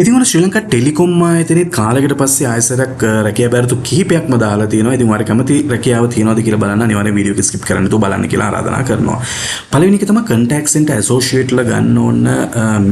ඉතින් ඔන්න ශ්‍රී ලංකා ටෙලිකොම් ආයතනයේ කාලයකට පස්සේ ආයසරක් රැකියාව බැරතු කිහිපයක්ම දාලා තියෙනවා. ඉතින් ඔයාලට කැමති රැකියාව තියෙනවද කියලා බලන්න අනිවාර්යෙන් වීඩියෝ එක ස්කිප් කරන්න තු බලන්න කියලා ආරාධනා කරනවා. පළවෙනි එක තමයි contact center associate ලා ගන්න ඕන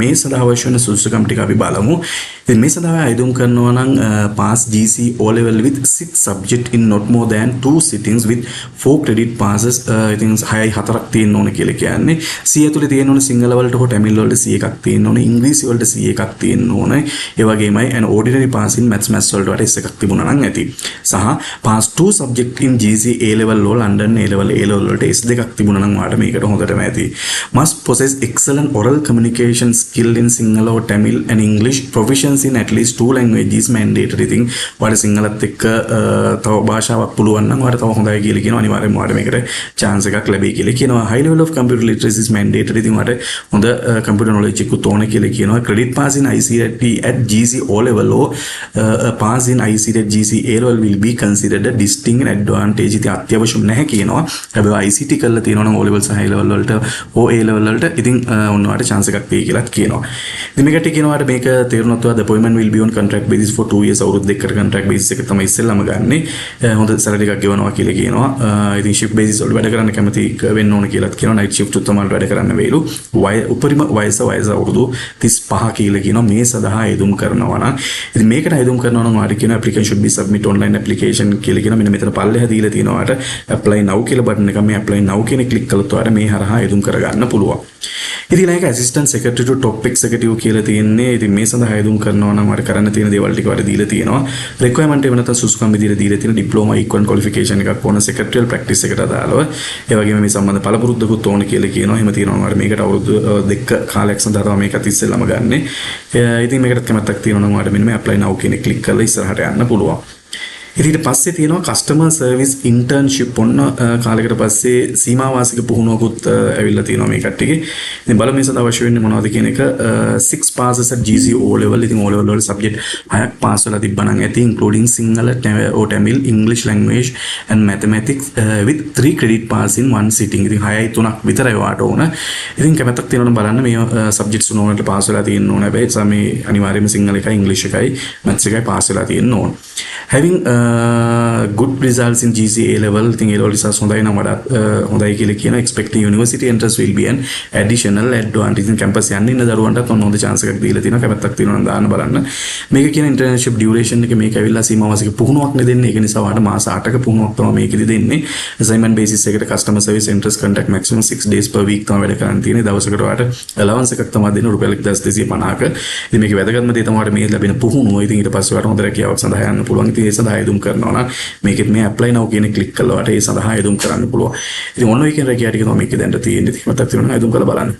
මේ සඳහා අවශ්‍ය වෙන සුදුසුකම් ටික අපි බලමු. ඉතින් මේ සඳහා ආයුධම් කරනවා නම් pass GC O level with 6 subject in not more than 2 sittings with 4 credit passes. ඉතින් 6යි 4ක් තියෙන්න ඕන කියලා කියන්නේ. C ඇතුලේ තියෙන්න ඕන සිංහල වලට හෝ තමිල් වලට C එකක් තියෙන්න ඕන, ඉංග්‍රීසි වලට C එකක් තියෙන්න ඕන. ඒ වගේමයි an ordinary pass in maths වලට S එකක් තිබුණා නම් ඇති. සහ pass 2 subject in GC A level වල London A level වලට S දෙකක් තිබුණා නම් වාට මේකට හොඳටම ඇති. must possess excellent oral communication skill in Sinhala or Tamil and English, proficiency in at least 2 languages mandatory thing. වාට සිංහලත් එක්ක තව භාෂාවක් පුළුවන් නම් වාට තව හොඳයි කියලා කියනවා. අනිවාර්යෙන්ම වාට මේකට chance එකක් ලැබෙයි කියලා කියනවා. high level of computer literacy is mandatory thing. වාට හොඳ computer knowledge එකක් ඕන කියලා කියනවා. credit pass in ICT at GC O level or pass in ICT at GC A level will be considered a distinct advantage. ඉතින් අත්‍යවශ්‍යම නැහැ කියනවා. හැබැයි ICT කරලා තියෙනවා නම් O level සහ high level වලට O A level වලට ඉතින් ඔන්නවට chance එකක් වෙයි කියලා කියනවා. ඉතින් මේකට කියනවාට මේක තේරුණාත් the appointment will be on contract basis for 2 years. අවුරුදු දෙකකට contract basis එක තමයි ඉස්සෙල්ලාම ගන්නෙ. හොඳ salary එකක් ගෙවනවා කියලා කියනවා. ඉතින් shift basis වල වැඩ කරන්න කැමති වෙන්න ඕන කියලාත් කියනවා. night shift උත් තමයි වැඩ කරන්න වෙයිලු. උපරිම වයස අවුරුදු 35 කියලා කියනවා. මේ සඳහා යෙදුම් කරනවා නම් ඉතින් මේකට යෙදුම් කරනවා නම් වාට කියන application should be submit online application කියලා කියනවා. මෙන්න මෙතන පල්ලෙහා දීලා තියෙනවා වාට apply now කියලා බටන් එක. මේ apply now කියන ක්ලික් කළොත් වාට මේ හරහා යෙදුම් කරගන්න පුළුවන්. ඉතින් ඒක assistant secretary to top executive කියලා තියෙන්නේ. ඉතින් මේ සඳහා යෙදුම් කරනවා නම් වාට කරන්න තියෙන දේවල් ටික වාට දීලා තියෙනවා. requirement එක වෙනත සුසුකම් විදිහට දීලා තියෙන diploma equivalent qualification එකක් ඕන secretarial practice එකට අදාළව. ඒ වගේම මේ සම්බන්ධ පළපුරුද්දකුත් ඕන කියලා කියනවා. එහෙම තියෙනවා වාට මේකට අවුරුදු දෙක කාලයක් සඳහා තමයි මේකත් ඉස්සෙල්ලාම ගන්නෙ. ඉතින් මේකට කැමැත්තක් තියෙනවා නම් වාට මෙන්න මේ apply now කියන ක්ලික් කරලා ඉස්සරහට යන්න පුළුවන්. ඉතින් ඊට පස්සේ තියෙනවා customer service internship ඔන්න කාලයකට පස්සේ සීමා වාසික පුහුණුවකුත් ඇවිල්ලා තියෙනවා මේ කට්ටියගේ. ඉතින් බලමු මේ සඳහා අවශ්‍ය වෙන්නේ මොනවද කියන එක. 6 passes at GC O level. ඉතින් O level වල subject 6ක් pass වෙලා තිබ්බනම් ඇති including Sinhala or Tamil, English language and mathematics with 3 credit pass in one sitting. ඉතින් 6යි 3ක් විතරයි වාට ඕන. ඉතින් කැමැත්තක් තියෙනවා නම් බලන්න මේ subjects උනෝනට pass වෙලා තියෙන්න ඕන. හැබැයි මේ අනිවාර්යයෙන්ම සිංහල එකයි ඉංග්‍රීසි එකයි maths එකයි pass වෙලා තියෙන්න ඕන. having good results in GC A level. ඉතින් A level results හොඳයි නම් වඩාත් හොඳයි කියලා කියන expecting university entrance will be an additional advantage. ඉතින් campus යන්න ඉන්න දරුවන්ටත් හොඳ chance එකක් දීලා තියෙනවා. කැමැත්තක් තියෙනවා නම් දාන්න බලන්න. මේක කියන internship duration එක මේක ඇවිල්ලා සීමා වාසික පුහුණුවක් නේ දෙන්නේ. ඒක නිසා වාට මාස 8ක පුහුණුවක් තමයි මේකෙදි දෙන්නේ. assignment basis එකට customer service interest contact maximum 6 days per week තමයි වැඩ කරන්න තියෙන්නේ. දවසකට වාට allowance එකක් තමයි දෙන්නේ රුපියල් 1250ක. ඉතින් මේකේ වැදගත්ම දේ තමයි වාට මේ ලැබෙන පුහුණුව. ඉතින් ඊට පස්සේ වාට හොඳ රැකියාවක් සඳහා යන්න පුළුවන්. ඉතින් ඒ සඳහා යෙදුම් කරනවා නම් මේකෙත් මේ apply now කියන ක්ලික් කළාට ඒ සඳහා යෙදුම් කරන්න පුළුවන්. ඉතින් ඔන්න ඔය කියන රැකියාව ටික තමයි මේකේ දැන් තියෙන්නේ. ඉතින් මතක් තියෙනවා යෙදුම් කරලා බලන්න.